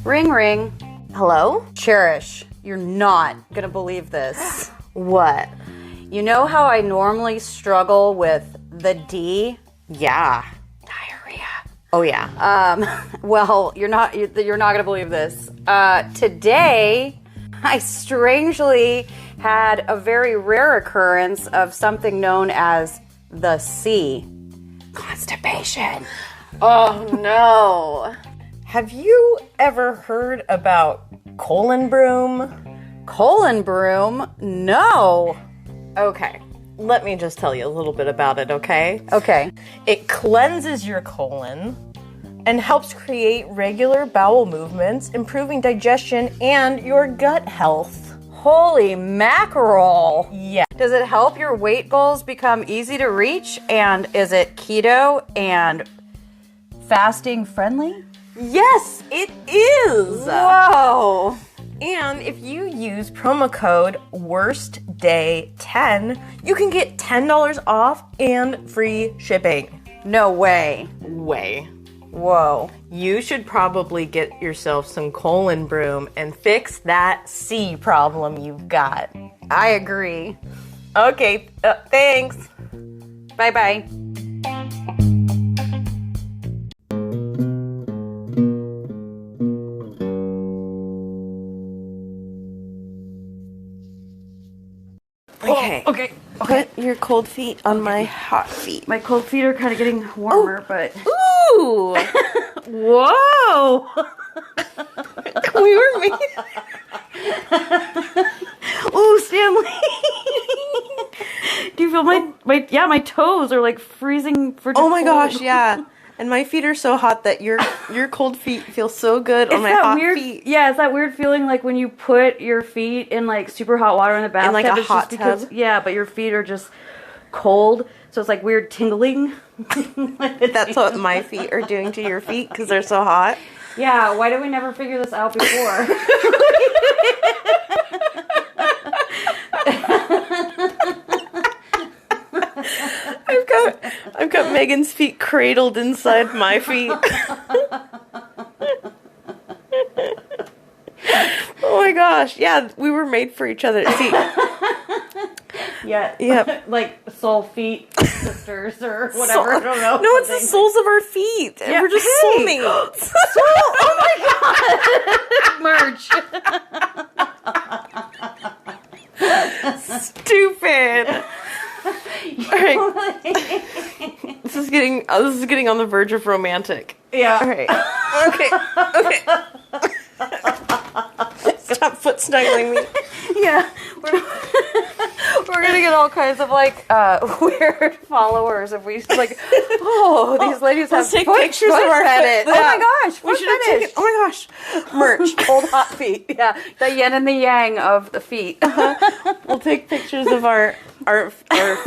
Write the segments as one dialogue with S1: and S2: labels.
S1: Ring, ring.
S2: Hello?
S1: Cherish, you're not gonna believe this.
S2: What?
S1: You know how I normally struggle with the D?
S2: Yeah.
S1: Diarrhea.
S2: Oh, yeah.
S1: Well, you're not gonna believe this. Today, I strangely had a very rare occurrence of something known as the C. Constipation.
S2: Oh, no. Have you ever heard about colon broom?
S1: Colon broom? No.
S2: Okay, let me just tell you a little bit about it, okay?
S1: Okay.
S2: It cleanses your colon and helps create regular bowel movements, improving digestion and your gut health.
S1: Holy mackerel.
S2: Yeah.
S1: Does it help your weight goals become easy to reach? And is it keto and fasting friendly?
S2: Yes, it is.
S1: Whoa.
S2: And if you use promo code WORSTDAY10, you can get $10 off and free shipping.
S1: No way.
S2: Whoa. You should probably get yourself some colon broom and fix that C problem you've got.
S1: I agree.
S2: Okay, thanks.
S1: Bye-bye.
S2: Okay.
S1: Okay.
S2: Put your cold feet on my hot feet.
S1: My cold feet are kind of getting warmer, but...
S2: Ooh!
S1: Whoa!
S2: We were made...
S1: Ooh, Stanley! Do you feel my toes are like freezing for
S2: Oh my gosh, yeah. And my feet are so hot that your cold feet feel so good on my hot feet.
S1: Yeah, it's that weird feeling like when you put your feet in like super hot water in the bathtub.
S2: In like a
S1: it's
S2: hot
S1: just because,
S2: tub?
S1: Yeah, but your feet are just cold, so it's like weird tingling.
S2: That's what my feet are doing to your feet because they're so hot.
S1: Yeah, why did we never figure this out before?
S2: I've got Megan's feet cradled inside my feet. Oh my gosh. Yeah, we were made for each other. See.
S1: Yeah.
S2: Yep.
S1: Like soul feet sisters or whatever. I don't know.
S2: No, it's the soles of our feet.
S1: Yeah,
S2: We're just
S1: hey.
S2: soulmates.
S1: Oh my god. Merch.
S2: Stupid. All right. This is getting on the verge of romantic.
S1: Yeah.
S2: All right. Okay. Stop foot snuggling me.
S1: Yeah. We're gonna get all kinds of like weird followers if we like. Oh, these ladies have
S2: take pictures of our
S1: fetish.
S2: foot.
S1: Oh my gosh,
S2: We should have taken. Oh my gosh, merch.
S1: old hot feet. Yeah, the yin and the yang of the feet.
S2: We'll take pictures of our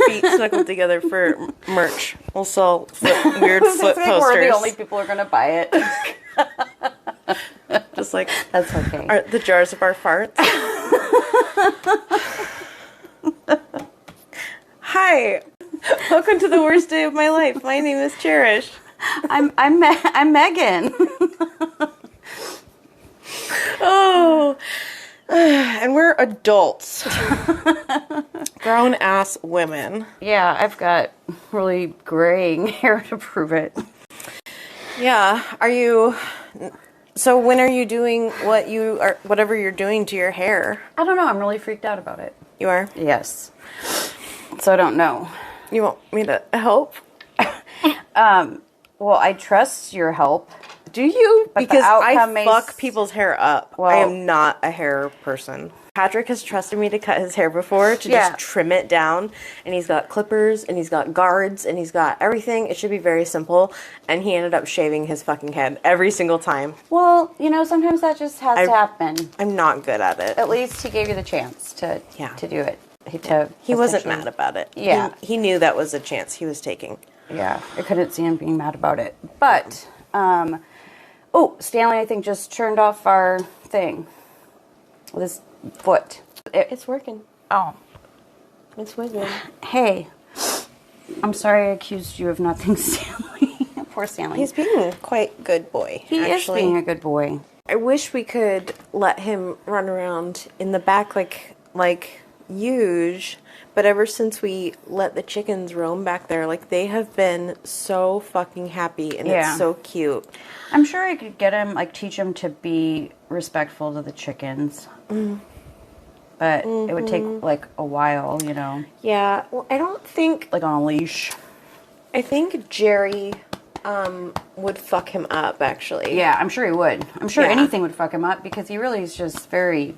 S2: feet snuggled together for merch. We'll sell weird foot posters.
S1: We're the only people who are gonna buy it.
S2: Just like
S1: That's okay.
S2: the jars of our farts. Hi, welcome to the worst day of my life. My name is Cherish.
S1: I'm Megan.
S2: Oh, and we're adults, grown ass women.
S1: Yeah, I've got really graying hair to prove it.
S2: Yeah, are you? So when are you doing whatever you're doing to your hair?
S1: I don't know. I'm really freaked out about it.
S2: You are?
S1: Yes. So I don't know.
S2: You want me to help?
S1: Well, I trust your help.
S2: Do you?
S1: But the
S2: Because I
S1: outcome may
S2: fuck people's hair up.
S1: Well-
S2: I am not a hair person. Patrick has trusted me to cut his hair before, to
S1: Yeah.
S2: just trim it down. And he's got clippers, and he's got guards, and he's got everything. It should be very simple. And he ended up shaving his fucking head every single time.
S1: Well, sometimes that just has to happen.
S2: I'm not good at it.
S1: At least he gave you the chance to do it.
S2: He wasn't mad about it.
S1: Yeah.
S2: He knew that was a chance he was taking.
S1: Yeah, I couldn't see him being mad about it. But, Stanley, I think, just turned off our thing with his foot.
S2: It's working.
S1: Oh.
S2: It's wiggling.
S1: Hey, I'm sorry I accused you of nothing, Stanley. I'm Poor Stanley.
S3: He's being quite good boy.
S1: He is being a good boy.
S3: I wish we could let him run around in the back like huge, but ever since we let the chickens roam back there, like they have been so fucking happy and it's so cute.
S1: I'm sure I could get him, like teach him to be respectful to the chickens. But it would take like a while, you know.
S3: Yeah, well, I don't think
S1: Like on a leash.
S3: I think Jerry would fuck him up, actually.
S1: Yeah, I'm sure he would. I'm sure anything would fuck him up because he really is just he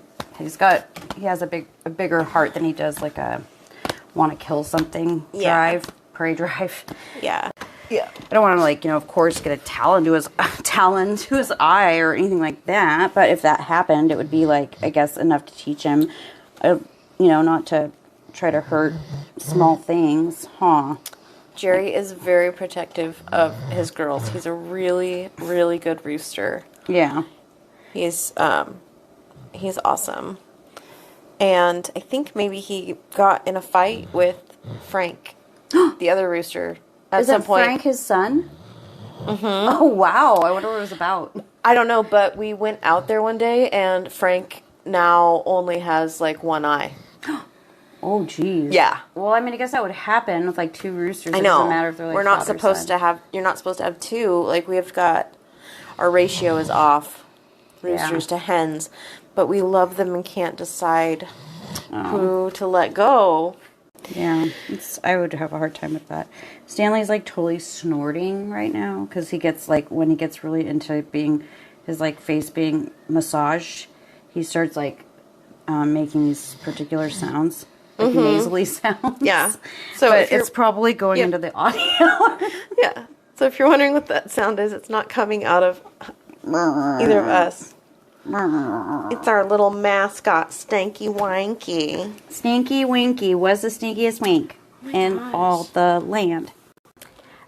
S1: has a bigger heart than he does like a want to kill something prey drive.
S3: Yeah.
S1: Yeah. I don't want to like, you know, of course get a talon to his eye or anything like that, but if that happened, it would be like, I guess, enough to teach him, you know, not to try to hurt small things, huh?
S3: Jerry is very protective of his girls. He's a really, really good rooster.
S1: Yeah.
S3: He's awesome. And I think maybe he got in a fight with Frank, the other rooster, at some point.
S1: Is Frank his son? Mm-hmm. Oh, wow. I wonder what it was about.
S3: I don't know, but we went out there one day, and Frank now only has, like, one eye.
S1: Oh, geez.
S3: Yeah.
S1: Well, I mean, I guess that would happen with, like, two roosters.
S3: I know.
S1: It doesn't matter if they're, like,
S3: you're not supposed to have two. Like, our ratio is off, roosters to hens. But we love them and can't decide who to let go.
S1: Yeah, I would have a hard time with that. Stanley's like totally snorting right now because he gets like when he gets really into his like face being massaged, he starts like making these particular sounds, like nasally sounds.
S3: Yeah, so
S1: but it's probably going into the audio.
S3: Yeah. So if you're wondering what that sound is, it's not coming out of either of us. It's our little mascot, Stanky Wanky.
S1: Stinky Winky was the stinkiest wink in all the land.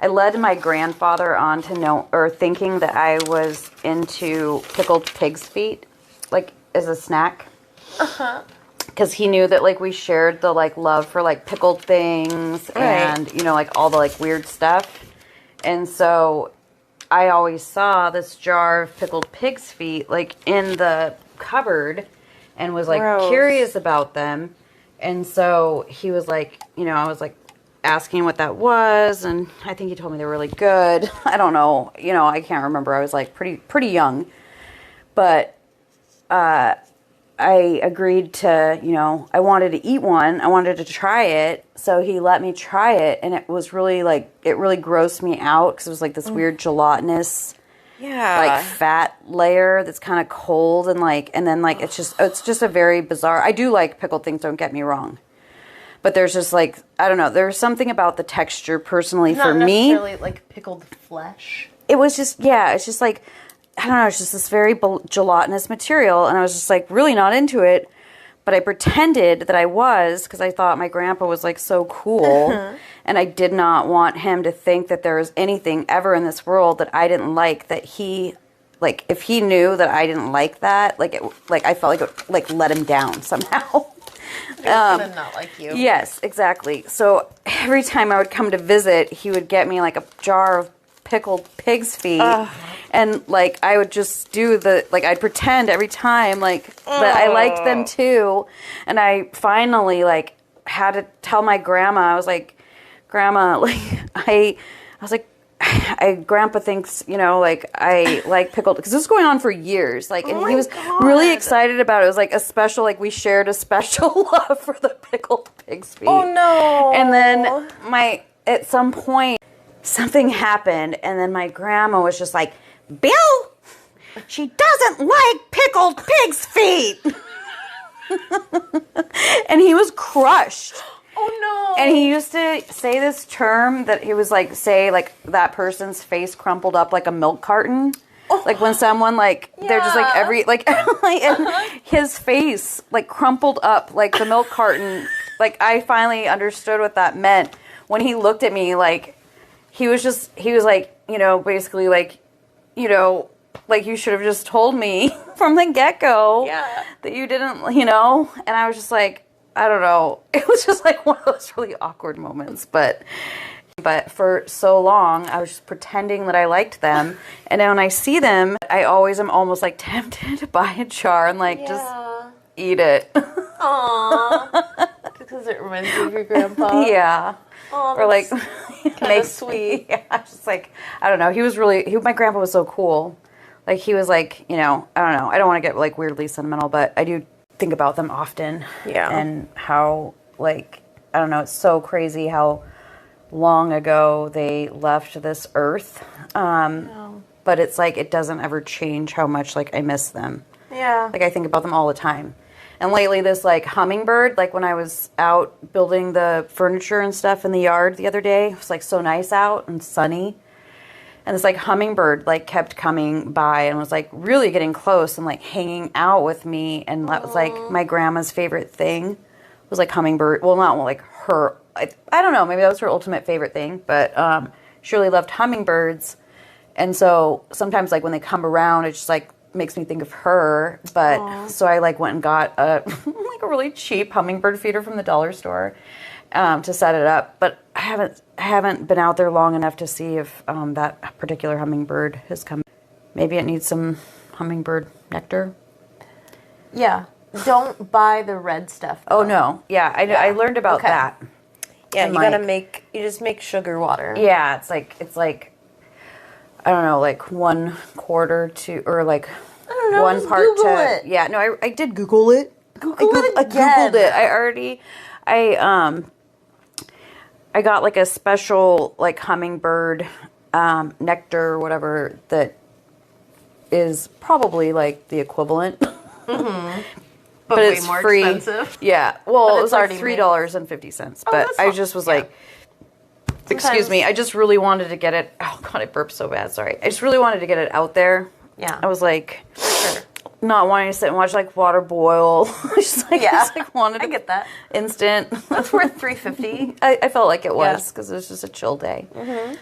S1: I led my grandfather on to thinking that I was into pickled pig's feet, like as a snack. Because he knew that like we shared the like love for like pickled things and you know like all the like weird stuff, and so I always saw this jar of pickled pig's feet, like, in the cupboard and was, like, curious about them. And so he was, like, you know, I was, like, asking what that was, and I think he told me they were really good. I don't know. You know, I can't remember. I was, like, pretty young. But I agreed to, you know, I wanted to eat one. I wanted to try it. So he let me try it. And it was really like, it really grossed me out because it was like this weird gelatinous, like fat layer that's kind of cold. And like, and then like, it's just a very bizarre, I do like pickled things, don't get me wrong. But there's just like, I don't know, there's something about the texture personally for me.
S2: Not necessarily like pickled flesh.
S1: It was just, it's just like, I don't know, it's just this very gelatinous material, and I was just, like, really not into it, but I pretended that I was, because I thought my grandpa was, like, so cool, and I did not want him to think that there was anything ever in this world that I didn't like, that he, like, if he knew that I didn't like that, like, I felt like it, like, let him down somehow.
S2: Gonna not like you.
S1: Yes, exactly. So every time I would come to visit, he would get me, like, a jar of pickled pig's feet. And, like, I would just do I'd pretend every time, like, that I liked them, too. And I finally, like, had to tell my grandma, I was like, Grandma, like, Grandpa thinks, you know, like, I like pickled, because this was going on for years, like, and he was really excited about it. It was, like, a special, like, we shared a special love for the pickled pig's feet.
S3: Oh, no.
S1: And then at some point, something happened, and then my grandma was just like, Bill, she doesn't like pickled pig's feet. And he was crushed.
S3: Oh, no.
S1: And he used to say this term that he was like, say, like, that person's face crumpled up like a milk carton. Like when someone, like, they're just like and his face, like, crumpled up like the milk carton. Like, I finally understood what that meant when he looked at me, like, he was like, you know, basically like, you know, like, you should have just told me from the get-go that you didn't, you know? And I was just like, I don't know. It was just like one of those really awkward moments. But But for so long, I was just pretending that I liked them. And then when I see them, I always am almost like tempted to buy a jar and like just eat it.
S3: Aww. Because it reminds you of your grandpa.
S1: Yeah.
S3: Aww,
S1: Or like
S3: kind of sweet.
S1: Yeah, just like, I don't know. My grandpa was so cool. Like he was like, you know, I don't know. I don't want to get like weirdly sentimental, but I do think about them often.
S3: Yeah.
S1: And how like, I don't know, it's so crazy how long ago they left this earth. But it's like, it doesn't ever change how much like I miss them.
S3: Yeah.
S1: Like I think about them all the time. And lately this like hummingbird, like when I was out building the furniture and stuff in the yard the other day, it was like so nice out and sunny. And this like hummingbird like kept coming by and was like really getting close and like hanging out with me. And that was like my grandma's favorite thing was like hummingbird. Well, not like her, I don't know, maybe that was her ultimate favorite thing, but she really loved hummingbirds. And so sometimes like when they come around, it just like makes me think of her. But so I like went and got a like a really cheap hummingbird feeder from the dollar store to set it up. But I haven't been out there long enough to see if that particular hummingbird has come. Maybe it needs some hummingbird nectar.
S3: Yeah. Don't buy the red stuff, though.
S1: Oh no, yeah, I learned about that.
S3: Yeah,
S1: And
S3: you
S1: like,
S3: you just make sugar water.
S1: Yeah, it's like I don't know, like 1/4 to, or like
S3: I don't know,
S1: one
S3: just
S1: part
S3: Google
S1: to
S3: it.
S1: Yeah, no, I did Google it. I Googled it. I got like a special like hummingbird nectar or whatever that is probably like the equivalent.
S3: Mm-hmm.
S1: But
S3: way
S1: it's
S3: more
S1: free.
S3: Expensive.
S1: Yeah. Well,
S3: But
S1: it
S3: it's
S1: was like
S3: already made.
S1: $3.50. But I just was like, excuse me, I just really wanted to get it. Oh God, I burped so bad. Sorry. I just really wanted to get it out there.
S3: Yeah.
S1: I was like,
S3: Sure.
S1: not wanting to sit and watch like water boil. just like, I just like wanted
S3: I get that.
S1: instant.
S3: That's worth $3.50.
S1: I felt like it was because it was just a chill day.
S3: Mm-hmm.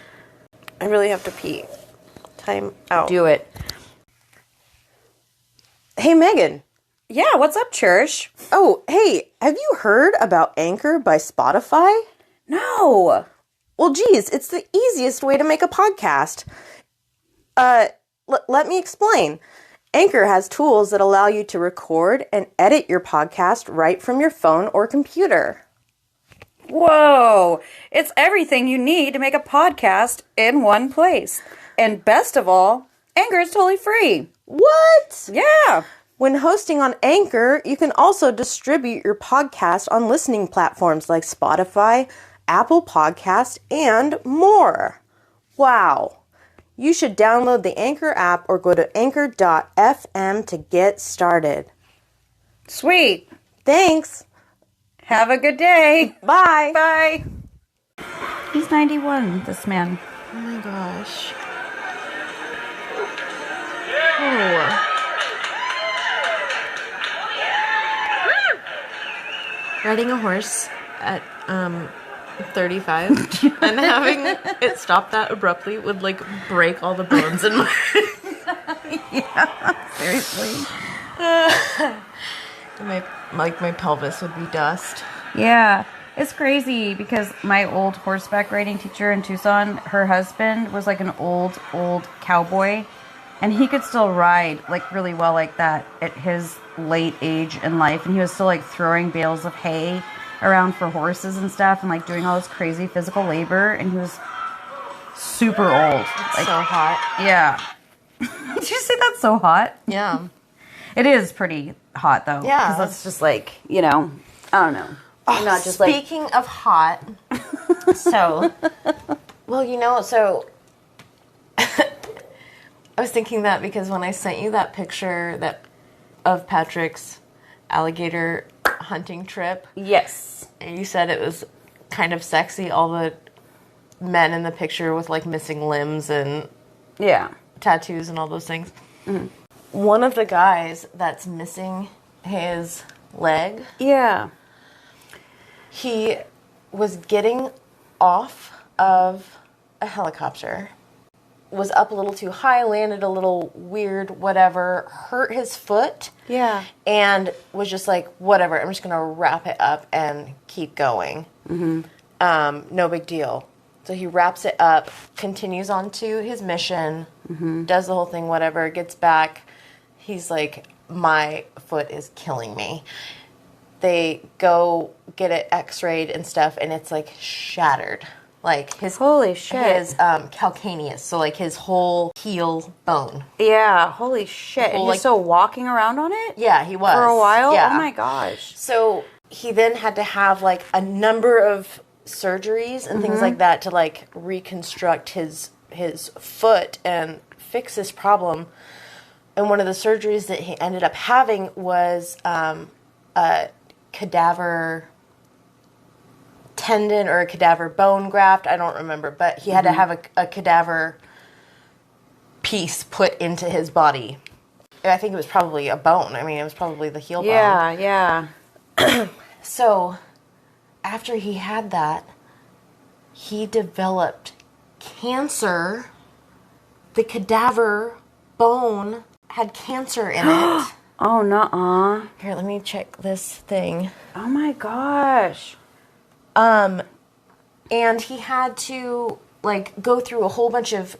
S3: I really have to pee. Time out.
S1: Do it.
S3: Hey, Megan.
S1: Yeah. What's up, Cherish?
S3: Oh, hey, have you heard about Anchor by Spotify?
S1: No.
S3: Well, geez, it's the easiest way to make a podcast. Let me explain. Anchor has tools that allow you to record and edit your podcast right from your phone or computer.
S1: Whoa. It's everything you need to make a podcast in one place. And best of all, Anchor is totally free.
S3: What?
S1: Yeah.
S3: When hosting on Anchor, you can also distribute your podcast on listening platforms like Spotify, Apple Podcast, and more. Wow. You should download the Anchor app or go to anchor.fm to get started.
S1: Sweet.
S3: Thanks.
S1: Have a good day.
S3: Bye.
S1: Bye. He's 91, this man.
S3: Oh my gosh. Oh. Riding a horse at 35 and having it stop that abruptly would like break all the bones in my
S1: Yeah, seriously.
S3: my pelvis would be dust.
S1: Yeah, it's crazy because my old horseback riding teacher in Tucson, her husband was like an old cowboy, and he could still ride like really well like that at his late age in life, and he was still like throwing bales of hay around for horses and stuff and like doing all this crazy physical labor, and he was super old. Like,
S3: So hot.
S1: yeah. Did you say that's so hot?
S3: Yeah.
S1: It is pretty hot though.
S3: Yeah.
S1: Because that's just like, you know, I don't know. You're not just like,
S3: Speaking of hot, so, well, you know, so I was thinking that because when I sent you that picture of Patrick's alligator hunting trip,
S1: yes.
S3: and you said it was kind of sexy, all the men in the picture with like missing limbs and
S1: Yeah.
S3: tattoos and all those things. Mm-hmm. One of the guys that's missing his leg,
S1: Yeah.
S3: he was getting off of a helicopter, was up a little too high, landed a little weird, whatever, hurt his foot.
S1: Yeah.
S3: And was just like, whatever, I'm just going to wrap it up and keep going. Mm-hmm. No big deal.
S2: So he wraps it up, continues on to his mission, does the whole thing, whatever, gets back. He's like, my foot is killing me. They go get it x-rayed and stuff, and it's like shattered. Like his
S1: Holy shit.
S2: His calcaneus, so like his whole heel bone.
S1: Yeah, holy shit. And
S2: Whole,
S1: he's
S2: like-
S1: still walking around on it?
S2: Yeah, he was.
S1: For a while?
S2: Yeah.
S1: Oh my gosh.
S2: So he then had to have like a number of surgeries and things like that to like reconstruct his foot and fix this problem. And one of the surgeries that he ended up having was a cadaver tendon or a cadaver bone graft. I don't remember, but he had to have a cadaver piece put into his body. And I think it was probably a bone. I mean, it was probably the heel bone.
S1: Yeah.
S2: So, after he had that, he developed cancer. The cadaver bone had cancer in it.
S1: Oh, nuh-uh.
S2: Here, let me check this thing.
S1: Oh my gosh.
S2: And he had to, like, go through a whole bunch of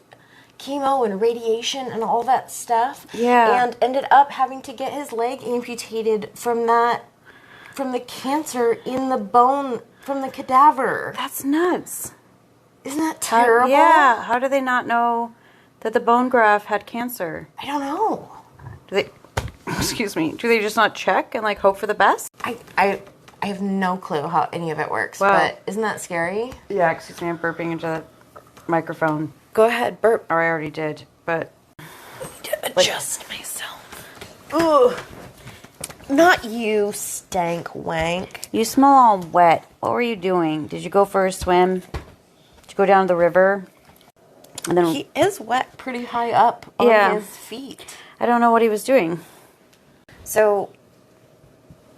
S2: chemo and radiation and all that stuff.
S1: Yeah.
S2: And ended up having to get his leg amputated from the cancer in the bone from the cadaver.
S1: That's nuts.
S2: Isn't that terrible?
S1: Yeah. How do they not know that the bone graft had cancer?
S2: I don't know.
S1: Do they, excuse me, do they just not check and like hope for the best?
S2: I have no clue how any of it works,
S1: Wow.
S2: but isn't that scary?
S1: Yeah, excuse me, I'm burping into the microphone.
S2: Go ahead, burp.
S1: Or I already did, but...
S2: Adjust myself. Ugh. Not you, stank wank.
S1: You smell all wet. What were you doing? Did you go for a swim? Did you go down to the river? And then
S2: He is wet pretty high up on his feet.
S1: I don't know what he was doing.
S2: So,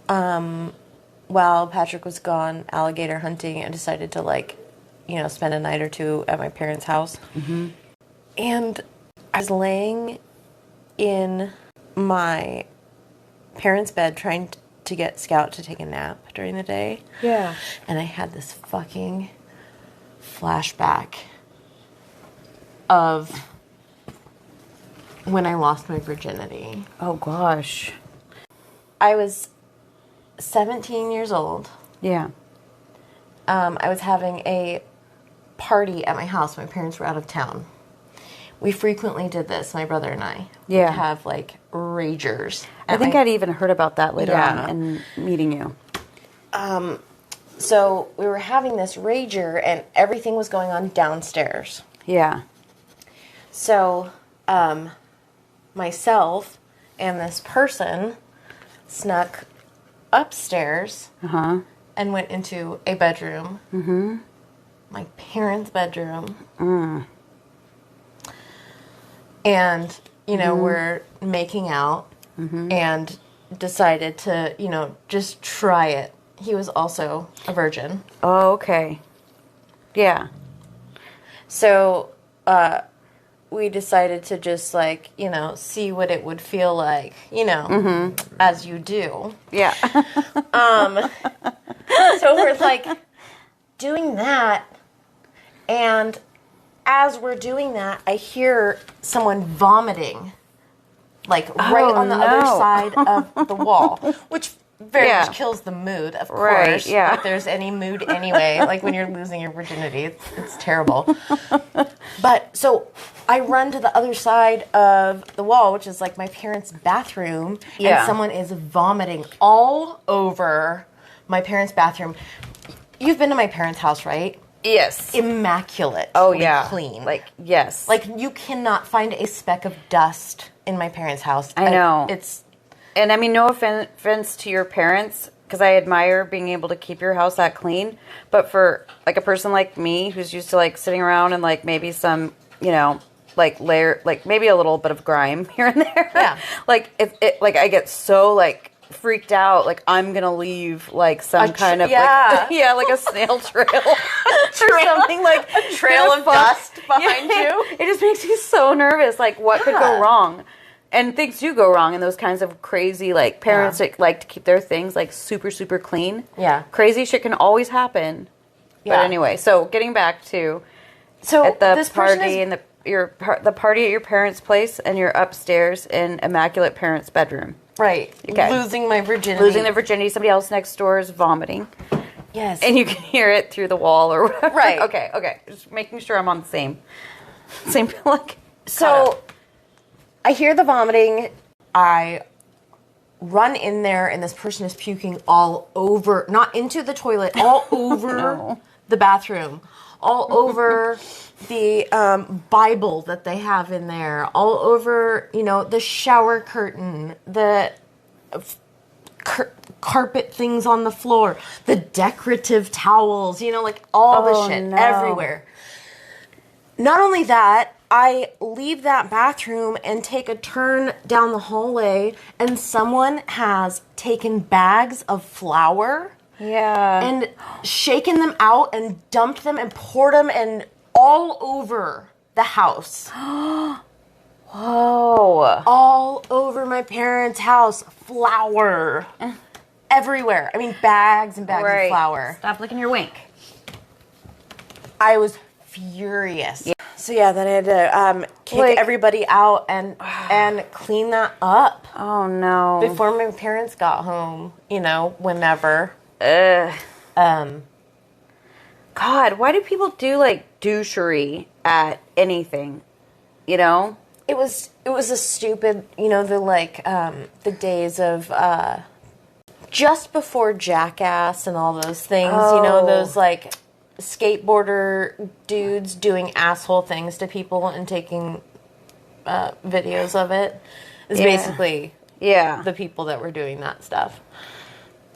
S2: while Patrick was gone alligator hunting, I decided to, like, spend a night or two at my parents' house. Mm-hmm. And I was laying in my parents' bed trying to get Scout to take a nap during the day.
S1: Yeah.
S2: And I had this fucking flashback of when I lost my virginity.
S1: Oh gosh.
S2: I was 17 years old.
S1: Yeah.
S2: I was having a party at my house. My parents were out of town. We frequently did this, my brother and I.
S1: Yeah.
S2: We'd have, like, ragers.
S1: I think I'd even heard about that later
S2: Yeah.
S1: on in meeting you.
S2: So we were having this rager, and everything was going on downstairs.
S1: Yeah.
S2: So, myself and this person snuck upstairs and went into a bedroom. Mm-hmm. My parents' bedroom. And, we're making out and decided to, just try it. He was also a virgin.
S1: Oh, okay. Yeah.
S2: So, we decided to just, like, see what it would feel like, as you do.
S1: Yeah.
S2: So we're, like, doing that, and as we're doing that, I hear someone vomiting, like, right on the other side of the wall, which very much kills the mood, of course.
S1: Yeah.
S2: If there's any mood anyway, like when you're losing your virginity, it's terrible. But so I run to the other side of the wall, which is like my parents' bathroom, and someone is vomiting all over my parents' bathroom. You've been to my parents' house, right?
S1: Yes.
S2: Immaculate.
S1: Oh, yeah.
S2: Clean.
S1: Like, yes.
S2: Like, you cannot find a speck of dust in my parents' house.
S1: I know.
S2: It's...
S1: And I mean, no offense to your parents, because I admire being able to keep your house that clean. But for, like, a person like me who's used to, like, sitting around and, like, maybe some, like, layer, like, maybe a little bit of grime here and there.
S2: Yeah.
S1: Like, like, I get so, like, freaked out. Like, I'm going to leave, like, some kind of, like, like a snail trail. Or something, like.
S2: A trail of dust behind you.
S1: It just makes me so nervous. Like, what could go wrong? And things do go wrong in those kinds of crazy, like, parents that like to keep their things, like, super, super clean.
S2: Yeah.
S1: Crazy shit can always happen.
S2: Yeah.
S1: But anyway, so getting back to,
S2: So
S1: at the
S2: this person
S1: party
S2: is-
S1: the party at your parents' place, and you're upstairs in immaculate parents' bedroom.
S2: Right.
S1: Okay.
S2: Losing my virginity.
S1: Losing their virginity. Somebody else next door is vomiting.
S2: Yes.
S1: And you can hear it through the wall or whatever.
S2: Right.
S1: Okay. Just making sure I'm on the same like.
S2: So I hear the vomiting. I run in there, and this person is puking all over, not into the toilet, all over the bathroom, all over the Bible that they have in there, all over, the shower curtain, the carpet things on the floor, the decorative towels, like all the shit everywhere. Not only that, I leave that bathroom and take a turn down the hallway, and someone has taken bags of flour and shaken them out and dumped them and poured them and all over the house.
S1: Whoa.
S2: All over my parents' house. Flour. Everywhere. I mean, bags and bags of flour.
S1: Stop licking your wink.
S2: I was furious. Yeah. So then I had to kick everybody out and clean that up.
S1: Oh no!
S2: Before my parents got home, whenever.
S1: God, why do people do like douchery at anything? It
S2: was a stupid, the days of just before Jackass and all those things. Those like skateboarder dudes doing asshole things to people and taking videos of it. It's basically the people that were doing that stuff.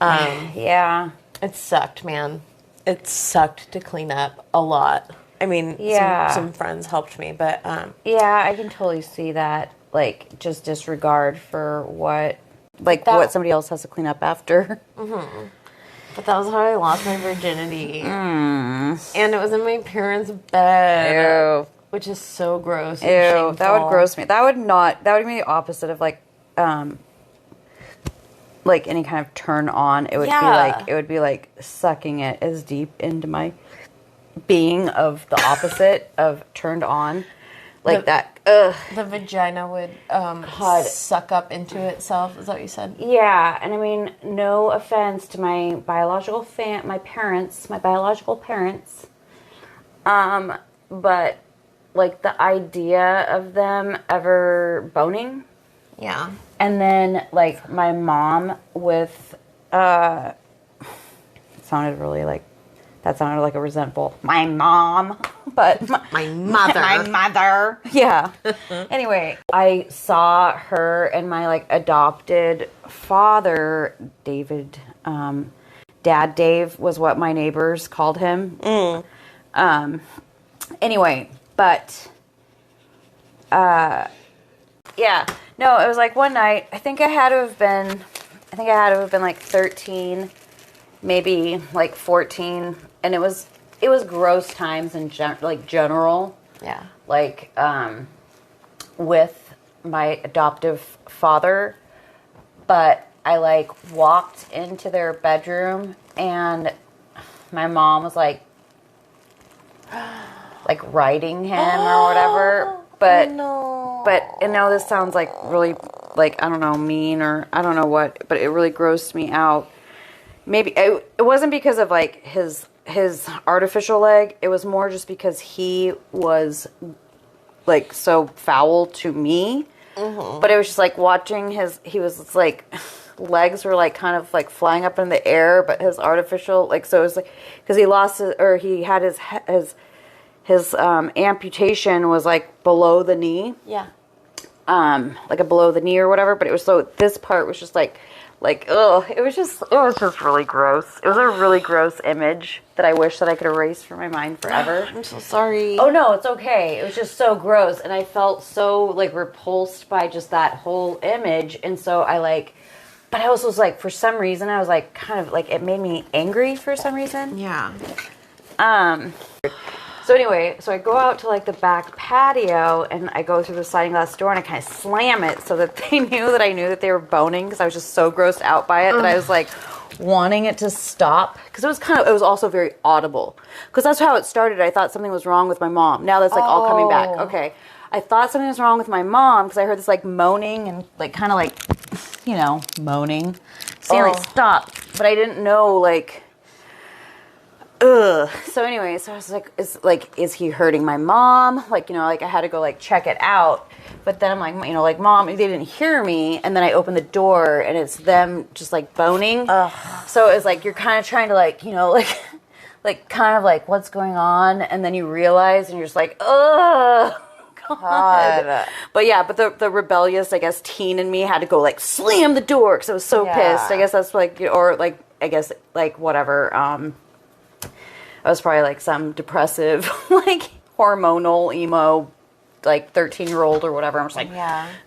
S2: It sucked, man. It sucked to clean up a lot. I mean, some friends helped me, but
S1: I can totally see that. Like, just disregard for what somebody else has to clean up after.
S2: Mm-hmm. But that was how I lost my virginity. And it was in my parents' bed.
S1: Ew.
S2: Which is so gross.
S1: Ew, that would gross me. That would be the opposite of like any kind of turn on. It would be like sucking it as deep into my being of the opposite of turned on. Like that. Ugh.
S2: The vagina would suck up into itself. Is that what you said?
S1: Yeah, and I mean, no offense to my biological parents, but like the idea of them ever boning.
S2: Yeah.
S1: And then like my mom with, it sounded like a resentful, my mom, but
S2: my mother.
S1: My mother. Yeah. Anyway, I saw her and my like adopted father, David, Dad Dave was what my neighbors called him. Anyway, but, no, it was like one night, I think I had to have been like 13, maybe like 14, and it was gross times in general.
S2: Yeah.
S1: Like, with my adoptive father, but I like walked into their bedroom and my mom was like riding him or whatever, but I know this sounds like really like, I don't know, mean or I don't know what, but it really grossed me out. Maybe it wasn't because of like his artificial leg. It was more just because he was like so foul to me. Mm-hmm. But it was just like watching he was like legs were like kind of like flying up in the air, but his artificial like, so it was like because he had his amputation was like below the knee.
S2: Yeah.
S1: Like a below the knee or whatever, but it was so this part was just like ugh, it was just really gross. It was a really gross image that I wish that I could erase from my mind forever.
S2: I'm so sorry.
S1: Oh no, it's okay. It was just so gross, and I felt so like repulsed by just that whole image, and so but I also was like, for some reason, I was like kind of like it made me angry for some reason.
S2: Yeah.
S1: So anyway, so I go out to like the back patio and I go through the sliding glass door and I kind of slam it so that they knew that I knew that they were boning because I was just so grossed out by it that I was like, wanting it to stop because it was also very audible because that's how it started. I thought something was wrong with my mom. Now that's like all coming back. Okay. I thought something was wrong with my mom because I heard this like moaning and like kind of like, moaning. Stanley, stop. But I didn't know like, ugh. So anyway, so I was like, is he hurting my mom? Like, like I had to go like check it out. But then I'm like, like Mom, they didn't hear me. And then I open the door and it's them just like boning. Ugh. So it's like, you're kind of trying to like, like kind of like what's going on. And then you realize and you're just like, ugh. God. But yeah, but the rebellious, I guess, teen in me had to go like slam the door because I was so pissed. I guess that's like, or like, I guess like whatever. I was probably like some depressive, like hormonal emo, like 13-year-old or whatever. I'm just like,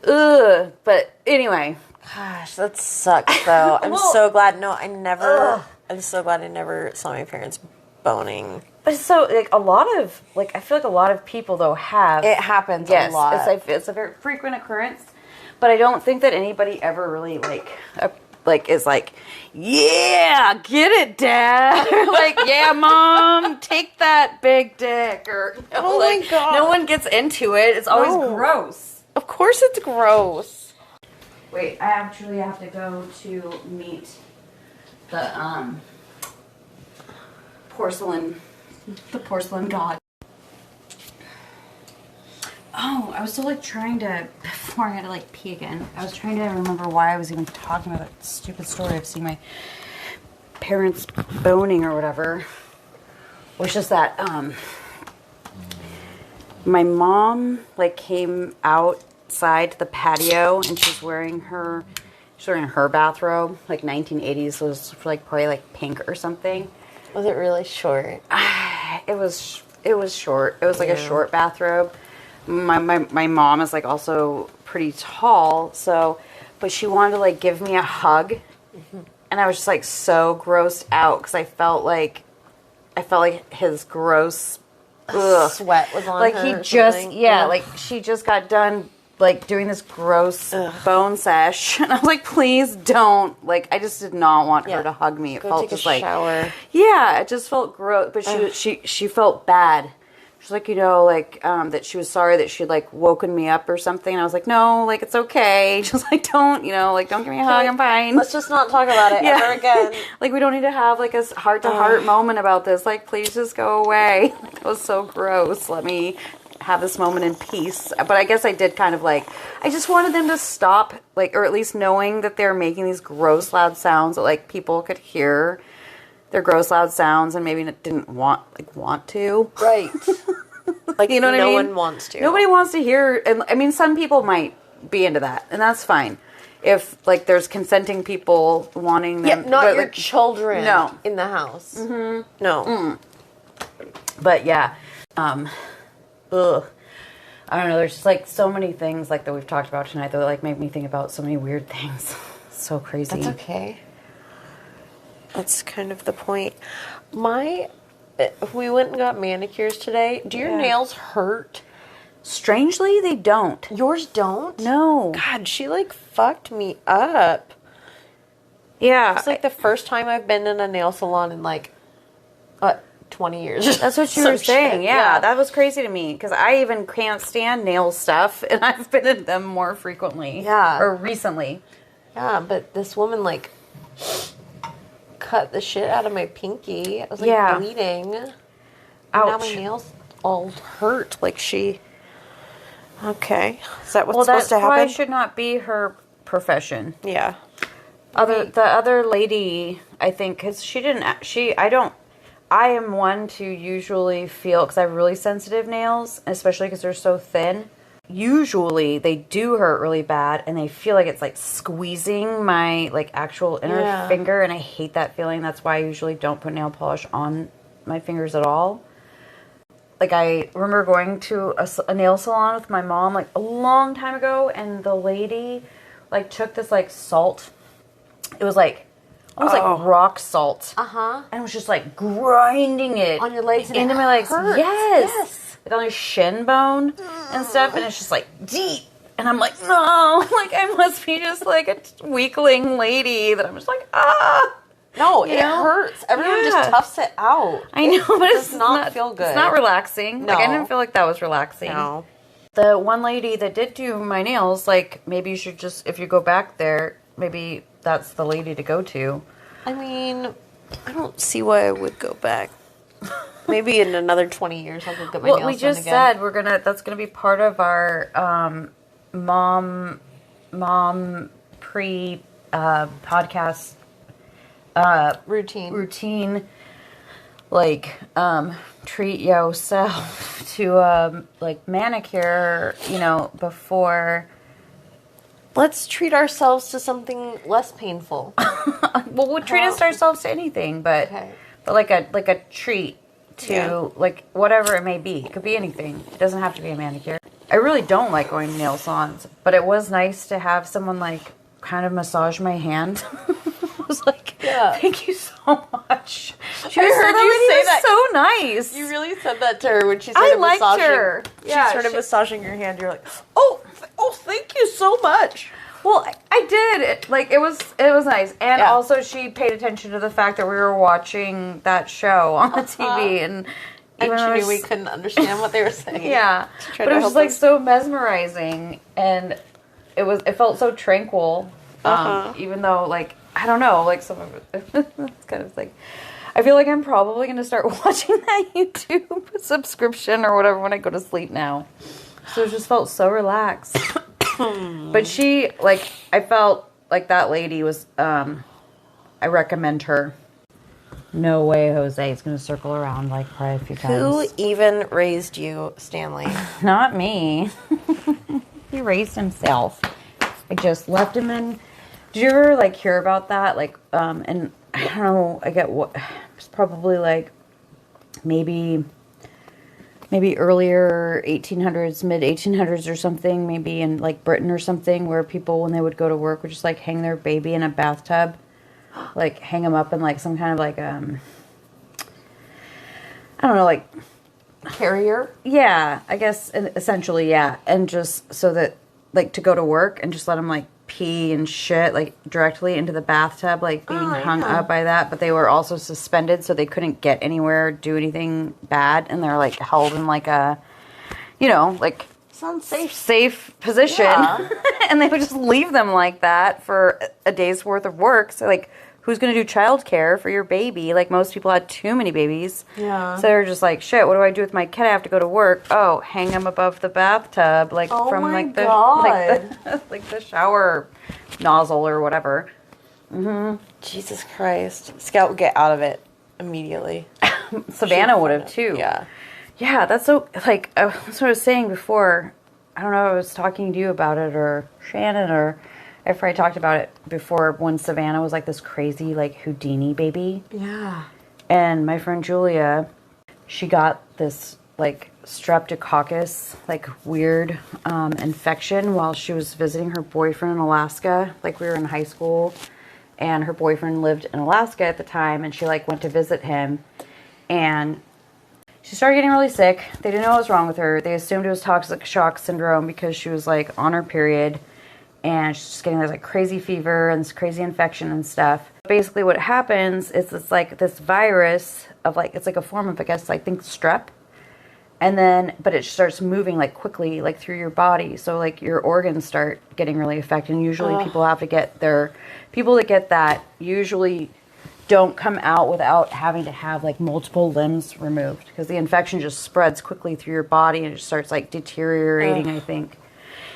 S1: ugh. But anyway,
S3: gosh, that sucks though. I'm so glad. No, I'm so glad I never saw my parents boning.
S1: But so like a lot of like I feel like a lot of people though have
S3: it happens a lot.
S1: It's a very frequent occurrence, but I don't think that anybody ever really like is like, yeah, get it, Dad. Or like, yeah, Mom, take that big dick. Or
S3: my God,
S1: no one gets into it. It's always gross.
S3: Of course, it's gross.
S1: Wait, I actually have to go to meet the porcelain god. Oh, I was still like trying to, before I had to like pee again, I was trying to remember why I was even talking about that stupid story of seeing my parents boning or whatever. It was just that my mom like came outside to the patio and she's wearing her bathrobe, like 1980s, so it was like probably like pink or something.
S3: Was it really short?
S1: It was short. It was like a short bathrobe. My mom is like also pretty tall, but she wanted to like give me a hug, and I was just like so grossed out because I felt like his gross
S3: sweat was on
S1: like
S3: her.
S1: He
S3: or
S1: just
S3: something.
S1: like she just got done like doing this gross bone sesh, and I was like, please don't. Like I just did not want her to hug me. It
S3: Go
S1: felt
S3: take
S1: just
S3: a
S1: like
S3: shower.
S1: Yeah, it just felt gross. But she felt bad. She's like, that she was sorry that she'd like woken me up or something. And I was like, no, like it's okay. She's like, don't give me a hug. I'm fine.
S3: Let's just not talk about it ever again.
S1: Like we don't need to have like a heart to heart moment about this. Like please just go away. Like, that was so gross. Let me have this moment in peace. But I guess I did kind of like, I just wanted them to stop, like, or at least knowing that they're making these gross loud sounds that like people could hear their gross loud sounds and maybe didn't want to.
S3: Right. Like,
S1: you know what I mean?
S3: No one wants to.
S1: Nobody wants to hear, and I mean, some people might be into that, and that's fine. If, like, there's consenting people wanting them.
S3: Yeah, not
S1: but,
S3: your
S1: like,
S3: children in the house.
S1: Mm-hmm.
S3: No.
S1: Mm. But, yeah. Ugh. I don't know, there's just, like, so many things, like, that we've talked about tonight that, like, make me think about so many weird things. So crazy.
S3: That's okay. That's kind of the point. We went and got manicures today. Do your nails hurt?
S1: Strangely, they don't.
S3: Yours don't?
S1: No.
S3: God, she like fucked me up.
S1: Yeah.
S3: It's like the first time I've been in a nail salon in like 20 years.
S1: That's what you were saying. Yeah, that was crazy to me because I even can't stand nail stuff, and I've been in them more frequently.
S3: Yeah.
S1: Or recently.
S3: Yeah, but this woman like cut the shit out of my pinky. I was like bleeding.
S1: Ouch.
S3: Now my nails all hurt. Like she. Okay, is that what's supposed to happen?
S1: Well, that probably should not be her profession.
S3: Yeah.
S1: The other lady, I think, because I am one to usually feel, because I have really sensitive nails, especially because they're so thin. Usually they do hurt really bad, and they feel like it's like squeezing my like actual inner finger, and I hate that feeling. That's why I usually don't put nail polish on my fingers at all. Like I remember going to a nail salon with my mom like a long time ago, and the lady like took this like salt. It was like almost like rock salt. And was just like grinding it
S3: on your legs and
S1: into my legs.
S3: Hurts.
S1: Yes. Like on your shin bone and stuff, and it's just like deep. And I'm like, no, like I must be just like a weakling lady that I'm just like,
S2: No, it hurts. Everyone just toughs it out.
S1: I know, but
S2: it does not feel good.
S1: It's not relaxing.
S2: No.
S1: Like, I didn't feel like that was relaxing.
S2: No.
S1: The one lady that did do my nails, like, maybe you should just, if you go back there, maybe that's the lady to go to.
S2: I mean, I don't see why I would go back. Maybe in another 20 years I'll go get my nails done again.
S1: We just said that's gonna be part of our mom pre podcast routine. Like, treat yourself to like manicure, before.
S2: Let's treat ourselves to something less painful.
S1: Well, we'll treat ourselves to anything, but like a treat to like whatever it may be. It could be anything. It doesn't have to be a manicure. I really don't like going to nail salons, but it was nice to have someone like kind of massage my hand. I was like, thank you so much.
S2: I heard you say that.
S1: So nice.
S2: You really said that to her when she started massaging.
S1: Her.
S2: Yeah, she started massaging your hand. You're like, oh, thank you so much.
S1: Well, I did. It was nice. And also she paid attention to the fact that we were watching that show on the TV. And
S2: she knew we couldn't understand what they were saying.
S1: Yeah. But it was just like so mesmerizing. And it felt so tranquil. Even though, like, I don't know, like some of it, it's kind of like, I feel like I'm probably going to start watching that YouTube subscription or whatever when I go to sleep now. So it just felt so relaxed. But she, like, I felt like that lady was, I recommend her. No way Jose is going to circle around like probably a few times.
S2: Who even raised you, Stanley?
S1: Not me. He raised himself. I just left him in. Did you ever, like, hear about that? Like, and I don't know, I get what, it's probably like maybe earlier 1800s, mid 1800s or something, maybe in like Britain or something, where people, when they would go to work, would just like hang their baby in a bathtub, like hang them up in like some kind of like, I don't know, like
S2: carrier?
S1: Yeah, I guess essentially, yeah. And just so that, like, to go to work and just let them like pee and shit like directly into the bathtub, like being hung up by that. But they were also suspended, so they couldn't get anywhere, do anything bad, and they're like held in like a, like safe position. Yeah. And they would just leave them like that for a day's worth of work. So like, who's going to do childcare for your baby? Like, most people had too many babies.
S2: Yeah.
S1: So they're just like, shit, what do I do with my kid? I have to go to work. Oh, hang him above the bathtub, like from like the shower nozzle or whatever. Mm-hmm.
S2: Jesus Christ. Scout would get out of it immediately.
S1: Savannah would have too.
S2: Yeah.
S1: Yeah, that's so, like, that's what I was saying before. I don't know if I was talking to you about it or Shannon or after I talked about it before, when Savannah was like this crazy, like, Houdini baby.
S2: Yeah.
S1: And my friend Julia, she got this, like, streptococcus, like, weird infection while she was visiting her boyfriend in Alaska. Like, we were in high school, and her boyfriend lived in Alaska at the time, and she, like, went to visit him. And she started getting really sick. They didn't know what was wrong with her. They assumed it was toxic shock syndrome because she was, like, on her period. And she's just getting this like crazy fever and this crazy infection and stuff. Basically what happens is it's like this virus of like, it's like a form of, I guess, I think strep. And then, but it starts moving like quickly, like through your body. So like your organs start getting really affected. And usually people have to get people that get that usually don't come out without having to have like multiple limbs removed. Because the infection just spreads quickly through your body and it just starts like deteriorating, I think.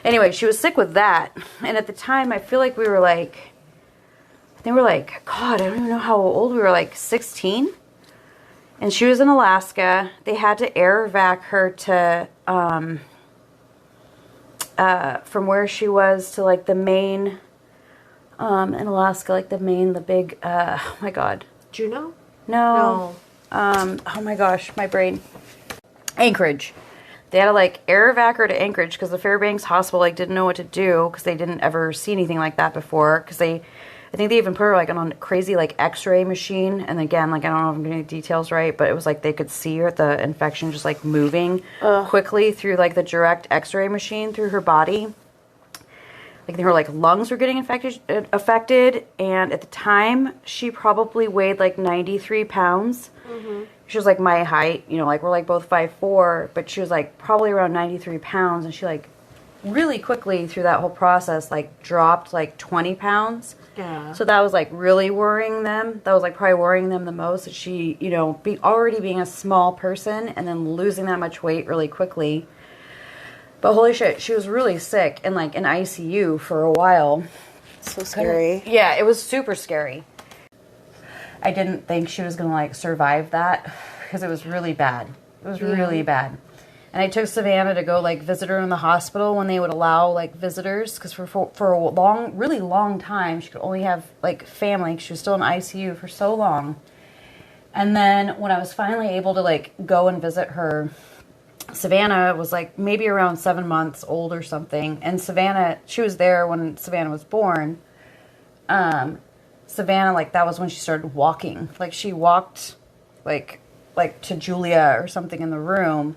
S1: Anyway, she was sick with that. And at the time, I feel like we were like, God, I don't even know how old we were, like 16. And she was in Alaska. They had to air vac her to, from where she was to like the main, in Alaska, like the big, oh my God.
S2: Juneau?
S1: No. Oh my gosh, my brain. Anchorage. They had to like air vac her to Anchorage because the Fairbanks Hospital like didn't know what to do because they didn't ever see anything like that before. Because I think they even put her like on a crazy like X-ray machine. And again, like I don't know if I'm getting the details right, but it was like they could see her, the infection just like moving quickly through like the direct X-ray machine through her body. like her like lungs were getting affected, and at the time she probably weighed like 93 pounds. She was like my height, you know, like we're like both 5'4", but she was like probably around 93 pounds, and she like really quickly through that whole process like dropped like 20 pounds.
S3: Yeah.
S1: So that was like really worrying them. That was like probably worrying them the most, that she, you know, already being a small person and then losing that much weight really quickly. But holy shit, she was really sick and like in ICU for a while.
S3: So scary.
S1: Yeah, it was super scary. I didn't think she was going to like survive that because it was really bad. It was really bad. And I took Savannah to go like visit her in the hospital when they would allow like visitors, because for a really long time she could only have like family. She was still in ICU for so long. And then when I was finally able to like go and visit her, Savannah was like maybe around 7 months old or something. And Savannah, she was there when Savannah was born. Savannah, like that was when she started walking. Like she walked like to Julia or something in the room.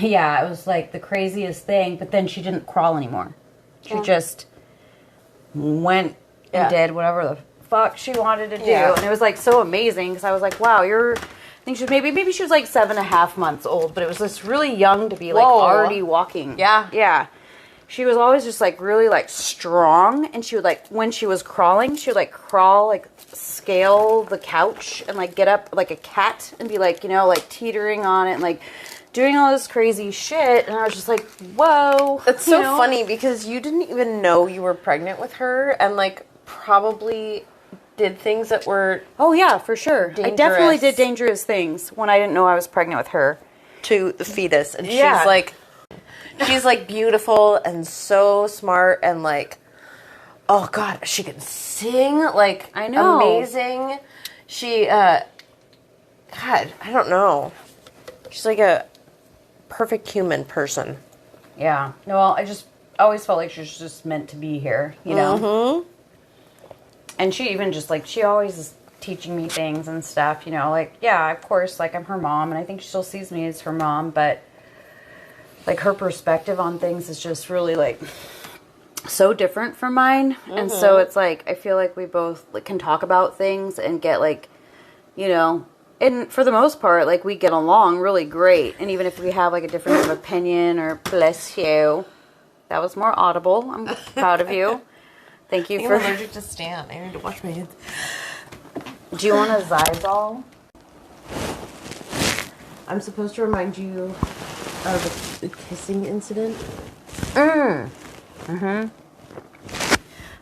S1: Yeah, it was like the craziest thing. But then she didn't crawl anymore. She just went and did whatever the fuck she wanted to do. And it was like so amazing, because I was like, wow, I think she was maybe she was like 7.5 months old, but it was just really young to be like already walking. Yeah. She was always just like really like strong, and she would like, when she was crawling, she would like crawl, like scale the couch and like get up like a cat and be like, you know, like teetering on it and like doing all this crazy shit. And I was just like, whoa.
S2: That's so funny, because you didn't even know you were pregnant with her, and like probably did things that were
S1: oh yeah, for sure.
S2: dangerous.
S1: I definitely did dangerous things when I didn't know I was pregnant with her.
S2: To the fetus, and she's like beautiful and so smart, and like, oh god, she can sing, like,
S1: I know,
S2: amazing. She God, I don't know, she's like a perfect human person.
S1: Yeah, no, well, I just always felt like she was just meant to be here, you know. And she even just like, she always is teaching me things and stuff, you know, like, yeah, of course, like I'm her mom, and I think she still sees me as her mom, but like her perspective on things is just really like so different from mine. And so it's like, I feel like we both like can talk about things and get like, you know, and for the most part, like we get along really great. And even if we have like a difference of opinion, or bless you, that was more audible. I'm proud of you. Thank you for.
S2: I'm allergic to stand. I need to wash my hands.
S1: Do you want a Zybol?
S2: I'm supposed to remind you of the kissing incident.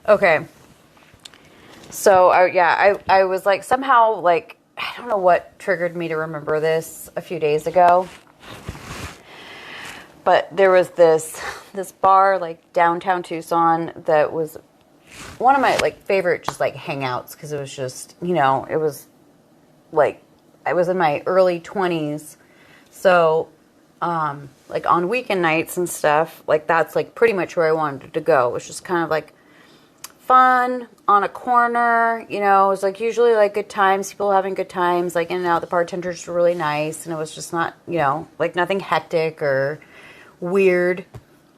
S1: Okay. So, I was like, somehow, like, I don't know what triggered me to remember this a few days ago. But there was this bar, like, downtown Tucson that was one of my, like, favorite just, like, hangouts. Because it was just, you know, it was, like, I was in my early 20s. So, like, on weekend nights and stuff, like, that's, like, pretty much where I wanted to go. It was just kind of, like, fun, on a corner, you know. It was, like, usually, like, good times, people having good times, like, in and out. The bartenders were really nice, and it was just not, you know, like, nothing hectic or weird,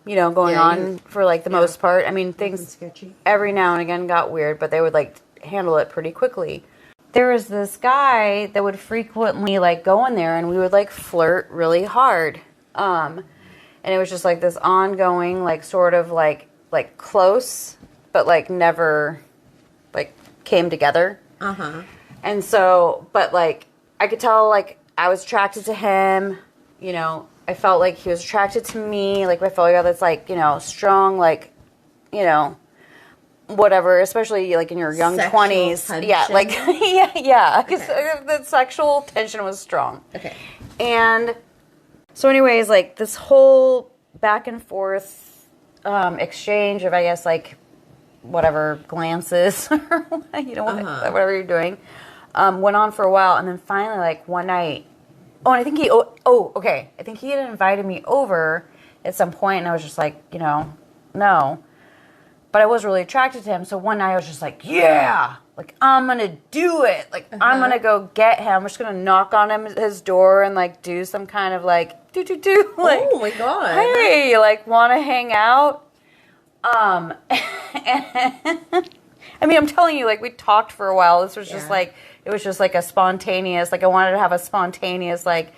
S1: you know, going on for, like, the most part. I mean, things sketchy every now and again got weird, but they would, like, handle it pretty quickly. There was this guy that would frequently, like, go in there, and we would, like, flirt really hard. And it was just, like, this ongoing, like, sort of, like close, but, like, never, like, came together. And so, but, like, I could tell, like, I was attracted to him, you know. I felt like he was attracted to me. Like, I felt like that's, like, you know, strong, like, you know, whatever, especially like in your young 20s. Tension. Yeah, like because the sexual tension was strong. Okay. And so anyways, like this whole back and forth exchange of, I guess, like whatever glances or you know, whatever you're doing, went on for a while, and then finally, like one night, and I think I think he had invited me over at some point, and I was just like, you know, no. But I was really attracted to him. So one night I was just like, yeah, like, I'm going to do it. Like, I'm going to go get him. I'm just going to knock on his door and, like, do some kind of, like, do. Like,
S2: oh, my God.
S1: Hey, like, want to hang out? and, I mean, I'm telling you, like, we talked for a while. This was just like, it was just like a spontaneous, like, I wanted to have a spontaneous, like,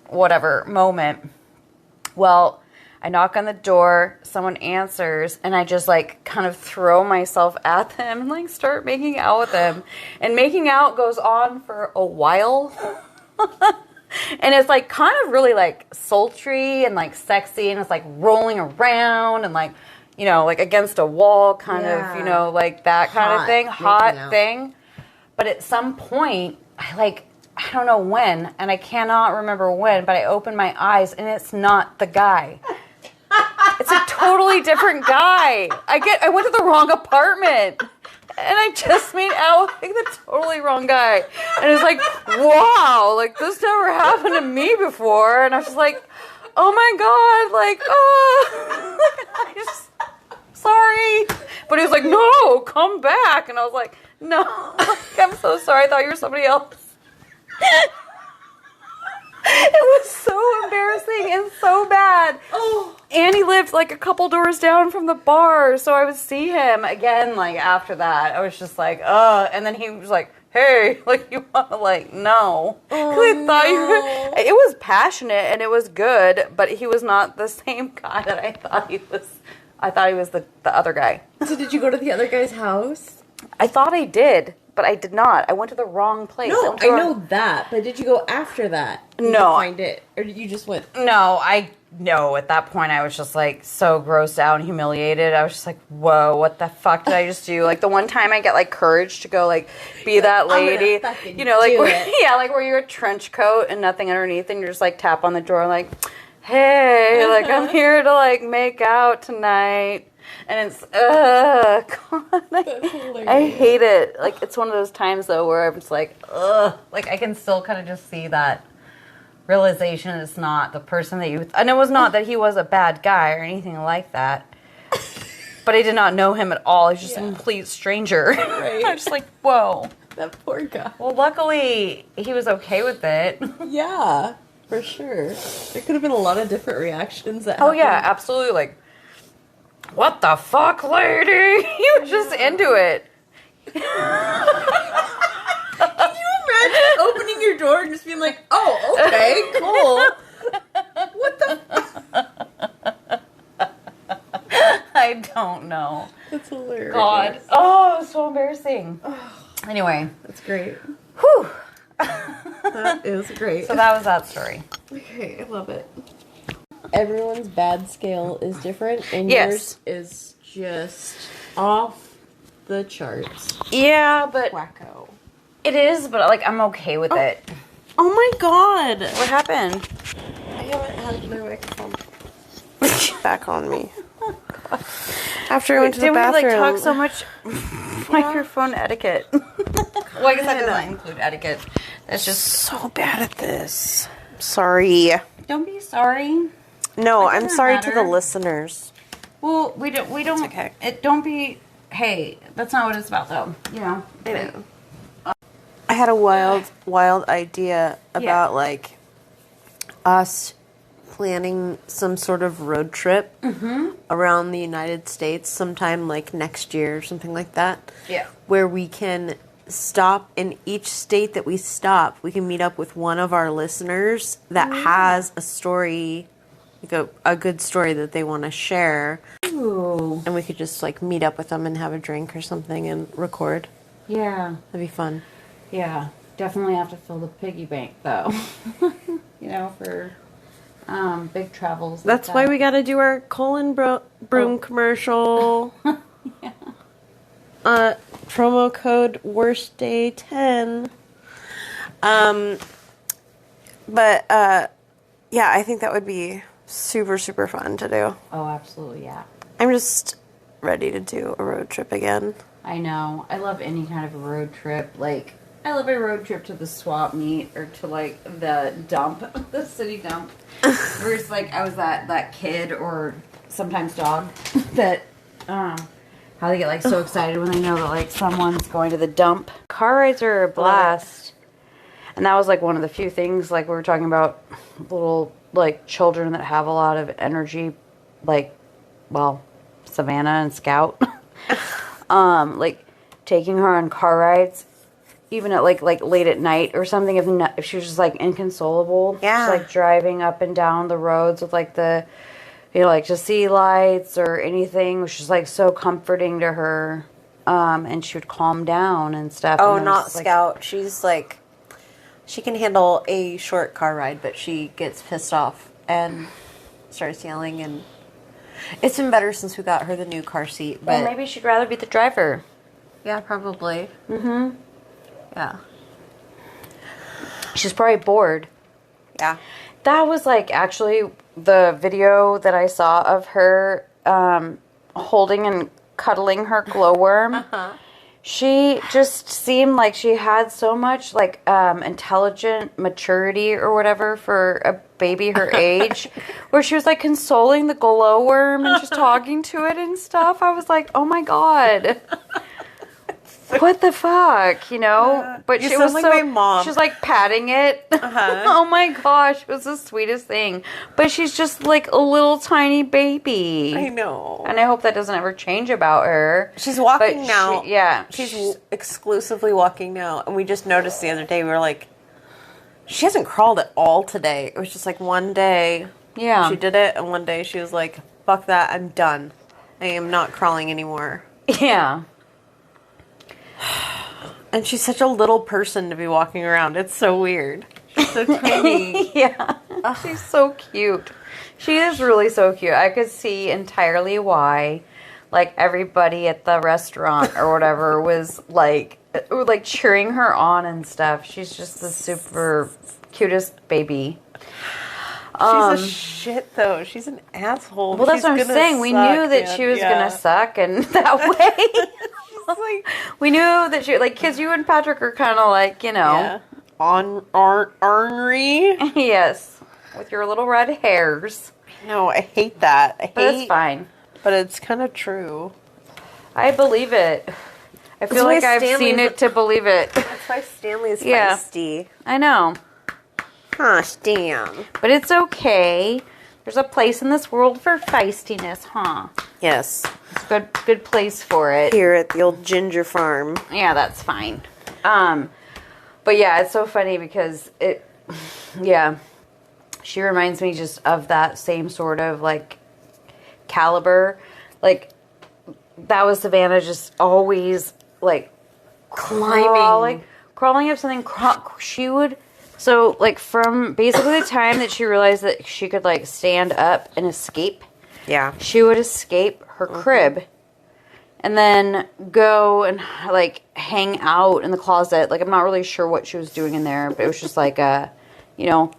S1: whatever moment. Well, I knock on the door, someone answers, and I just, like, kind of throw myself at them and, like, start making out with them. And making out goes on for a while. And it's, like, kind of really, like, sultry and, like, sexy, and it's, like, rolling around and, like, you know, like, against a wall, kind of, you know, like, that kind of thing. Hot thing. But at some point, I don't know when, and I cannot remember when, but I open my eyes, and it's not the guy. It's a totally different guy. I went to the wrong apartment, and I just made out with like, the totally wrong guy. And it was like, wow, like, this never happened to me before. And I was just like, oh my God, like, oh, I just, sorry. But he was like, no, come back. And I was like, no, I'm so sorry. I thought you were somebody else. It was so embarrassing and so bad. Oh. And he lived like a couple doors down from the bar, so I would see him again like after that. I was just like, and then he was like, hey, like, you want to, like, no. Because I thought it was passionate and it was good, but he was not the same guy that I thought he was. I thought he was the other guy.
S2: So did you go to the other guy's house?
S1: I thought I did. But I did not. I went to the wrong place.
S2: No, I know that. But did you go after that?
S1: No.
S2: To find it? Or did you just went?
S1: No, at that point I was just like so grossed out and humiliated. I was just like, whoa, what the fuck did I just do? Like the one time I get like courage to go like be that lady. You know, like like where you're a trench coat and nothing underneath and you're just like tap on the door like, hey, like I'm here to like make out tonight. And it's, God, I hate it. Like, it's one of those times, though, where I'm just like, like, I can still kind of just see that realization it's not the person that you, and it was not that he was a bad guy or anything like that, but I did not know him at all. He's just a complete stranger. Right. I'm just like, whoa.
S2: That poor guy.
S1: Well, luckily, he was okay with it.
S2: Yeah, for sure. There could have been a lot of different reactions that happened.
S1: Yeah, absolutely, like, what the fuck, lady? He was just into it.
S2: Can you imagine opening your door and just being like, oh, okay, cool. What the
S1: I don't know.
S2: That's hilarious.
S1: God. Oh, so embarrassing. Anyway.
S2: That's great.
S1: Whew.
S2: That is great.
S1: So that was that story.
S2: Okay, I love it. Everyone's bad scale is different, and yours is just off the charts.
S1: Yeah, but
S2: Wacko.
S1: it is, but like I'm okay with it.
S2: Oh my God!
S1: What happened?
S2: I haven't had my microphone
S3: Back on me. After I went to the
S1: Did
S3: bathroom.
S1: we like talk so much microphone etiquette? Well, I guess that doesn't include etiquette. That's just
S3: so bad at this. Sorry.
S1: Don't be sorry.
S3: No, I'm sorry to
S1: matter.
S3: the listeners.
S1: Well, we don't.
S3: okay.
S1: Don't be. Hey, that's not what it's about, though. You know.
S3: I know. I had a wild idea about like us planning some sort of road trip around the United States sometime like next year or something like that.
S1: Yeah.
S3: Where we can stop in each state that we stop, we can meet up with one of our listeners that has a story, like a good story that they want to share.
S1: Ooh.
S3: And we could just like meet up with them and have a drink or something and record.
S1: Yeah.
S3: That'd be fun.
S1: Yeah. Definitely have to fill the piggy bank, though. You know, for big travels.
S3: That's why we got to do our colon broom commercial. Promo code worstday10. But yeah, I think that would be super, super fun to do.
S1: Oh, absolutely, yeah.
S3: I'm just ready to do a road trip again.
S1: I know. I love any kind of a road trip. Like, I love a road trip to the swap meet or to, like, the dump, the city dump. Where it's like, I was that kid or sometimes dog that, how they get, like, so excited when they know that, like, someone's going to the dump. Car rides are a blast. And that was, like, one of the few things, like, we were talking about little, like, children that have a lot of energy, like, well, Savannah and Scout. Like taking her on car rides, even at like late at night or something. If she was just like inconsolable,
S3: Yeah.
S1: just like driving up and down the roads with like the, like to see lights or anything, was just like so comforting to her. And she would calm down and stuff.
S3: Oh,
S1: and
S3: not
S1: was, like,
S3: Scout. She's like, she can handle a short car ride, but she gets pissed off and starts yelling. And it's been better since we got her the new car seat. But
S1: Well, maybe she'd rather be the driver.
S3: yeah, probably. Mm-hmm. Yeah.
S1: She's probably bored.
S3: Yeah.
S1: That was like actually the video that I saw of her holding and cuddling her glowworm.
S3: Uh-huh.
S1: She just seemed like she had so much like intelligent maturity or whatever for a baby her age, where she was like consoling the glowworm and just talking to it and stuff. I was like, oh my God. What the fuck, But
S3: You
S1: she
S3: sound
S1: was
S3: like
S1: so.
S3: my mom.
S1: She was like patting it.
S3: Uh-huh.
S1: Oh my gosh, it was the sweetest thing. But she's just like a little tiny baby.
S3: I know.
S1: And I hope that doesn't ever change about her.
S3: She's walking
S1: But
S3: now.
S1: yeah,
S3: She's exclusively walking now. And we just noticed the other day, we were like, she hasn't crawled at all today. It was just like one day
S1: yeah.
S3: she did it, and one day she was like, fuck that, I'm done. I am not crawling anymore.
S1: Yeah.
S3: And she's such a little person to be walking around. It's so weird. She's so tiny.
S1: Yeah. She's so cute. She is really so cute. I could see entirely why, like, everybody at the restaurant or whatever was like cheering her on and stuff. She's just the super cutest baby.
S3: She's a shit, though. She's an asshole.
S1: Well, that's
S3: She's
S1: what I'm
S3: gonna
S1: saying. We
S3: suck,
S1: knew that
S3: man.
S1: she was
S3: Yeah.
S1: gonna suck, and that way,
S3: Like,
S1: we knew that she like. Kids, you and Patrick are kind of like,
S3: yeah. Ornery.
S1: yes, with your little red hairs.
S3: No, I hate that.
S1: But it's fine.
S3: But it's kind of true.
S1: I believe it. I feel
S3: why
S1: like I've seen
S3: Stanley's-
S1: it to believe it.
S3: That's why Stanley's
S1: Yeah.
S3: feisty.
S1: I know.
S3: Huh, Stan.
S1: But it's okay. There's a place in this world for feistiness, huh?
S3: Yes.
S1: It's a good place for it.
S3: Here at the old ginger farm.
S1: Yeah, that's fine. But yeah, it's so funny because she reminds me just of that same sort of like caliber. Like that was Savannah just always like crawling up something. She would. So, like, from basically the time that she realized that she could, like, stand up and escape,
S3: Yeah.
S1: she would escape her crib and then go and, like, hang out in the closet. Like, I'm not really sure what she was doing in there, but it was just like, I don't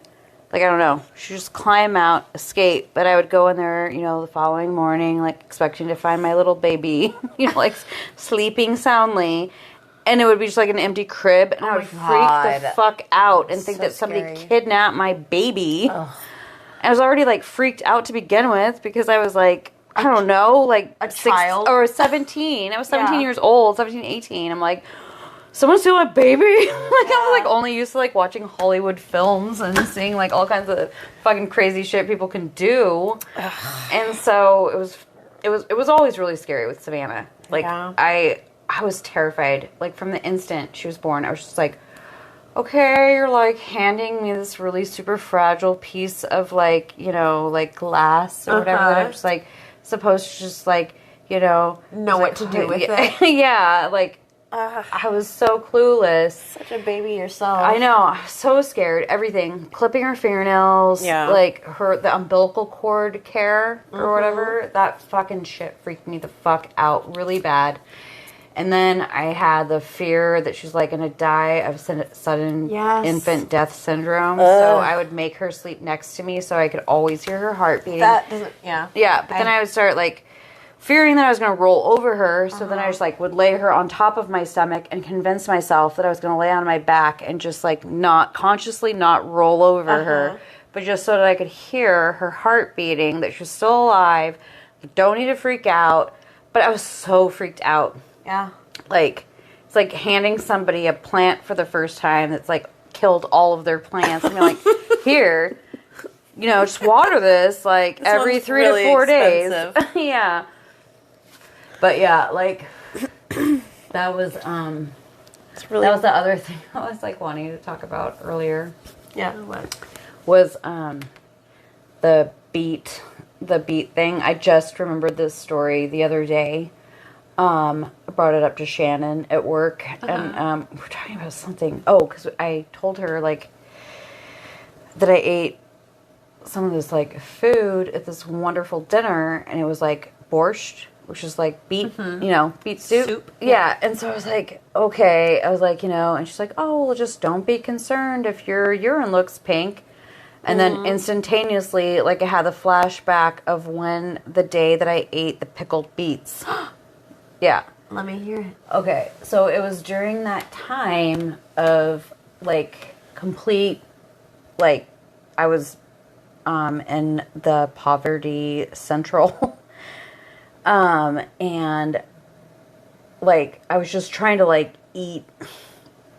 S1: know. She'd just climb out, escape. But I would go in there, the following morning, like, expecting to find my little baby, like, sleeping soundly. And it would be just like an empty crib, and I would freak the fuck out and think that somebody kidnapped my baby. Ugh. I was already like freaked out to begin with because I was like, I don't know, like
S2: a child
S1: or 17. I was 17 years old, 17, 18. I'm like, someone steal my baby? I was like only used to like watching Hollywood films and seeing like all kinds of fucking crazy shit people can do. Ugh. And so it was always really scary with Savannah. Like I was terrified. Like, from the instant she was born, I was just like, okay, you're, like, handing me this really super fragile piece of, like, like, glass or whatever that I'm just, like, supposed to just, like,
S2: know what to do with it.
S1: Yeah, like, I was so clueless.
S3: Such a baby yourself.
S1: I know. I was so scared. Everything. Clipping her fingernails.
S3: Yeah.
S1: Like, the umbilical cord care or whatever. That fucking shit freaked me the fuck out really bad. And then I had the fear that she's like going to die of sudden infant death syndrome. So I would make her sleep next to me so I could always hear her heart beating.
S3: That doesn't, yeah.
S1: Yeah, but then I would start like fearing that I was going to roll over her. So then I just like would lay her on top of my stomach and convince myself that I was going to lay on my back and just like not roll over her. But just so that I could hear her heart beating, that she was still alive. Don't need to freak out. But I was so freaked out.
S3: Yeah.
S1: Like, it's like handing somebody a plant for the first time that's like killed all of their plants. And you're like, here, just water this like every 3 to 4 days. Yeah. But yeah, like that was
S3: It's really
S1: that was the other thing I was like wanting to talk about earlier.
S2: Yeah. What?
S1: Was the beet thing. I just remembered this story the other day. I brought it up to Shannon at work, and we were talking about something. Oh, because I told her like that I ate some of this like food at this wonderful dinner, and it was like borscht, which is like beet, beet soup. Yeah. And so I was like, okay. I was like, and she's like, oh, well, just don't be concerned if your urine looks pink. And then instantaneously, like I had the flashback of the day that I ate the pickled beets. Yeah.
S2: Let me hear it.
S1: Okay. So it was during that time of like complete, like I was in the poverty central. And like I was just trying to like eat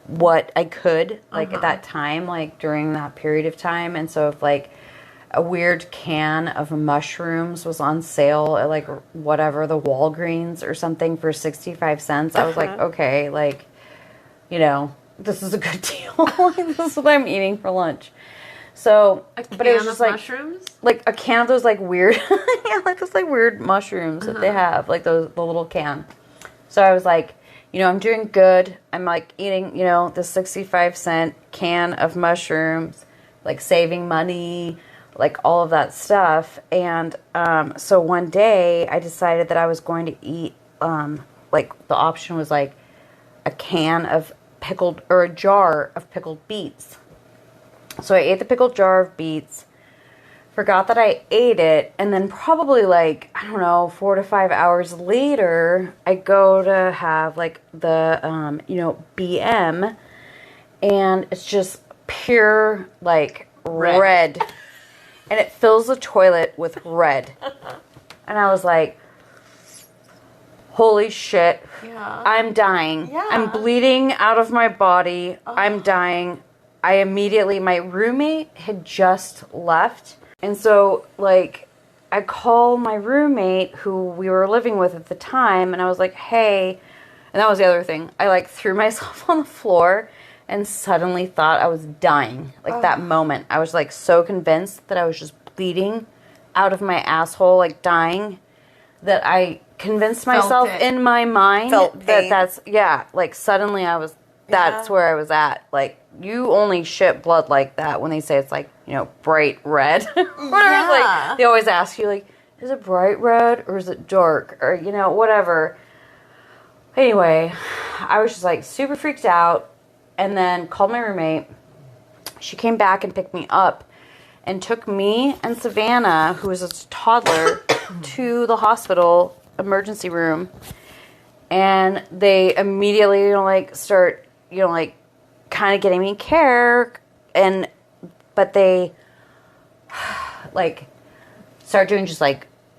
S1: what I could like at that time, like during that period of time. And so if like a weird can of mushrooms was on sale at like whatever, the Walgreens or something for 65 cents, I was like, okay, like, this is a good deal. Like, this is what I'm eating for lunch. So, but it was just like
S2: mushrooms,
S1: like a can of those like weird, like those like weird mushrooms that they have, like the little can. So I was like, I'm doing good. I'm like eating, the 65-cent can of mushrooms, like saving money, like all of that stuff. And so one day I decided that I was going to eat, like the option was like a can of pickled or a jar of pickled beets. So I ate the pickled jar of beets, forgot that I ate it, and then probably like, I don't know, 4 to 5 hours later, I go to have like the, BM, and it's just pure like red. And it fills the toilet with red. And I was like, holy shit, I'm dying.
S2: Yeah.
S1: I'm bleeding out of my body. I'm dying. My roommate had just left. And so, like, I call my roommate who we were living with at the time, and I was like, hey, and that was the other thing. I, like, threw myself on the floor and suddenly thought I was dying. Like, that moment. I was, like, so convinced that I was just bleeding out of my asshole, like, dying, that I convinced myself in my mind that's, like, suddenly that's where I was at. Like, you only shit blood like that when they say it's like, bright red. Whatever. Like, they always ask you, like, is it bright red or is it dark? Or, whatever. Anyway, I was just like super freaked out and then called my roommate. She came back and picked me up and took me and Savannah, who was a toddler, to the hospital emergency room. And they immediately, start, kind of getting me care, but they start doing just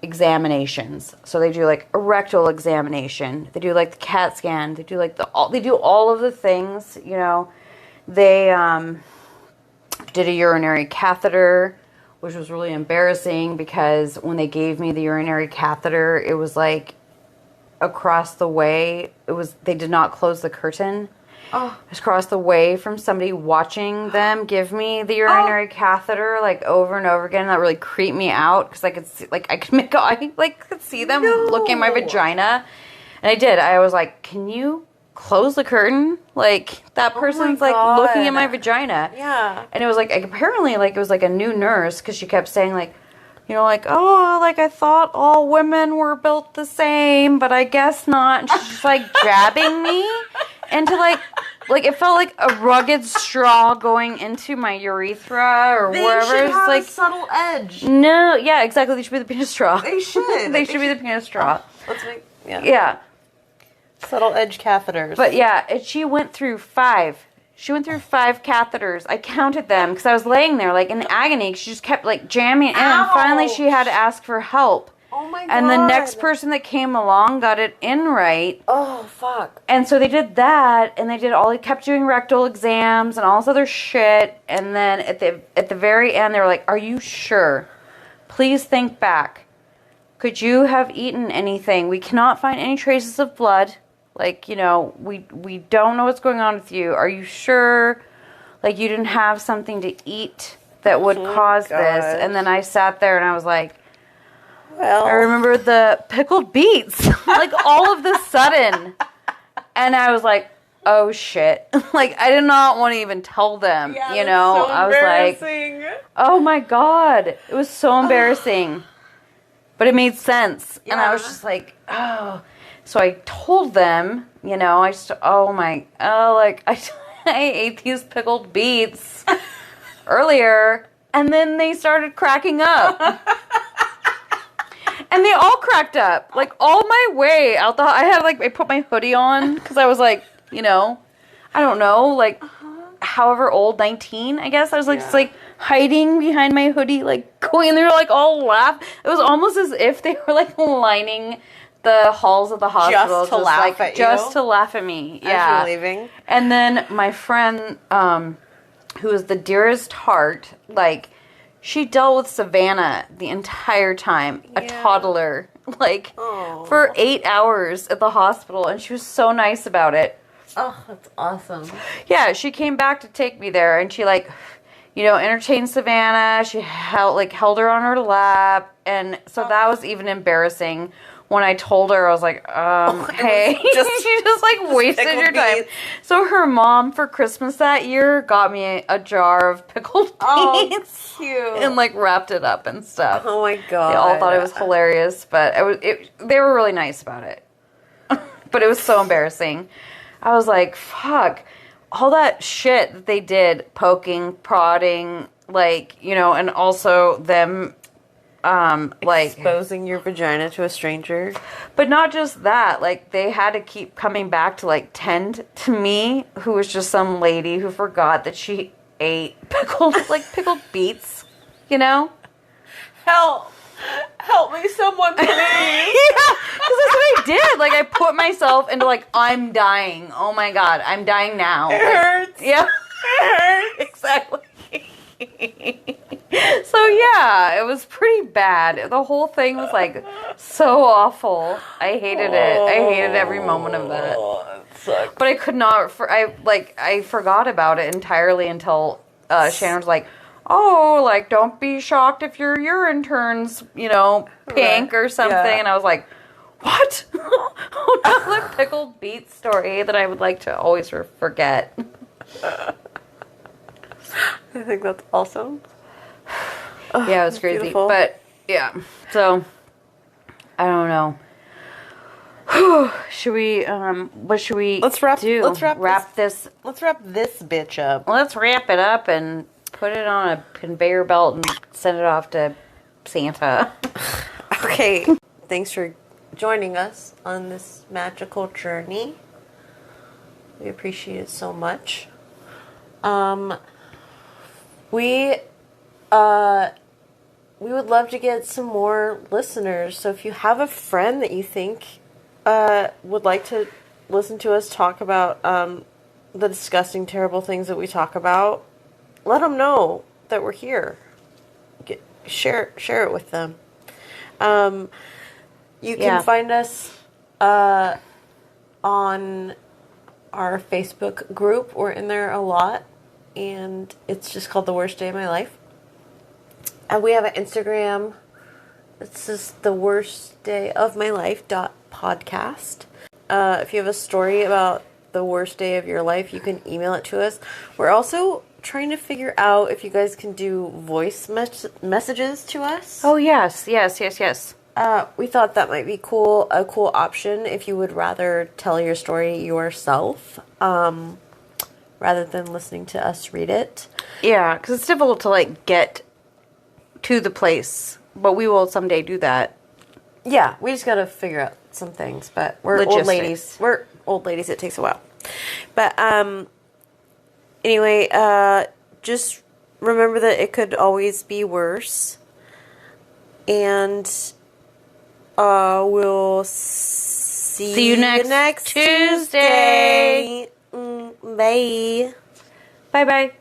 S1: examinations. So they do a rectal examination. They do the CAT scan. They do they do all of the things. They did a urinary catheter, which was really embarrassing because when they gave me the urinary catheter, it was across the way. They did not close the curtain. Oh. It was across the way from somebody watching them give me the urinary catheter over and over again. That really creeped me out because I could see, I could see them looking at my vagina, and I did. I was like, "Can you close the curtain? That person's looking at my vagina."
S3: Yeah,
S1: and it was apparently it was a new nurse because she kept saying I thought all women were built the same, but I guess not. And she's just jabbing me into it felt like a rugged straw going into my urethra or wherever.
S2: They should have a subtle edge.
S1: No, yeah, exactly. They should be the penis straw.
S2: They should.
S1: They should be the penis straw.
S3: Let's make
S1: yeah.
S3: Subtle edge catheters.
S1: But yeah, she went through 5. She went through 5 catheters. I counted them because I was laying there in agony. She just kept jamming in. And finally she had to ask for help.
S3: Oh my God.
S1: And the next person that came along got it in right.
S3: Oh, fuck.
S1: And so they did that, and they kept doing rectal exams and all this other shit. And then at the very end, they were like, "Are you sure? Please think back. could you have eaten anything? We cannot find any traces of blood. Like, you know, we don't know what's going on with you. Are you sure? Like, you didn't have something to eat that would cause this? And then I sat there and I was like,
S3: well,
S1: I remember the pickled beets, like all of the sudden. And I was like, oh shit. Like, I did not want to even tell them, you know?
S3: So
S1: I was like, oh my God. It was so embarrassing. But it made sense. And I was just like, oh. So I told them, you know, I ate these pickled beets earlier. And then they started cracking up. And they all cracked up. Like, all my way out I put my hoodie on because I was like, you know, I don't know, like, however old, 19, I guess. I was like, just like hiding behind my hoodie, like going, and they were like all laugh. It was almost as if they were like lining the halls of the hospital
S3: just to laugh at you,
S1: just to laugh at me. Yeah,
S3: as you're leaving.
S1: And then my friend, who is the dearest heart, like, she dealt with Savannah the entire time, a toddler, like, for 8 hours at the hospital, and she was so nice about it.
S2: Oh, that's awesome.
S1: Yeah, she came back to take me there, and she, like, you know, entertained Savannah. She held her on her lap, and so that was even embarrassing. When I told her, I was like, hey, you just like wasted your time. Beets. So her mom for Christmas that year got me a jar of pickled beets.
S3: Oh, cute.
S1: And like wrapped it up and stuff.
S3: Oh my God.
S1: They all thought it was hilarious, but they were really nice about it. But it was so embarrassing. I was like, fuck, all that shit that they did, poking, prodding, like, you know, and also them like
S3: exposing your vagina to a stranger.
S1: But not just that, like, they had to keep coming back to like tend to me, who was just some lady who forgot that she ate pickled beets, you know?
S3: Help me, someone, please.
S1: Yeah, because that's what I did. Like, I put myself into like, I'm dying. Oh my God, I'm dying now.
S3: It hurts.
S1: Yeah.
S3: It hurts.
S1: Exactly. So yeah, it was pretty bad. The whole thing was like so awful. I hated it. I hated every moment of that.
S3: It sucked.
S1: But I could not. I forgot about it entirely until Shannon was like, "Oh, like, don't be shocked if your urine turns, you know, pink or something." Yeah. And I was like, "What?" Another pickled beet story that I would like to always forget.
S3: I think that's awesome.
S1: Yeah, it was crazy. Beautiful. But yeah, so I don't know. Should we? What should we?
S3: Let's wrap this bitch up.
S1: Let's wrap it up and put it on a conveyor belt and send it off to Santa.
S3: Okay. Thanks for joining us on this magical journey. We appreciate it so much. We would love to get some more listeners. So if you have a friend that you think would like to listen to us talk about the disgusting, terrible things that we talk about, let them know that we're here. Share it with them. You can find us on our Facebook group. We're in there a lot. And it's just called The Worst Day of My Life. And we have an Instagram. It's just The Worst Day of My Life.podcast. If you have a story about the worst day of your life, you can email it to us. We're also trying to figure out if you guys can do voice messages to us.
S1: Oh, yes.
S3: We thought that might be a cool option if you would rather tell your story yourself. Rather than listening to us read it. Yeah, because it's difficult to, like, get to the place. But we will someday do that. Yeah, we just got to figure out some things. But we're old ladies. We're old ladies. It takes a while. But, anyway, just remember that it could always be worse. And we'll see you next Tuesday. Bye.
S1: Bye-bye.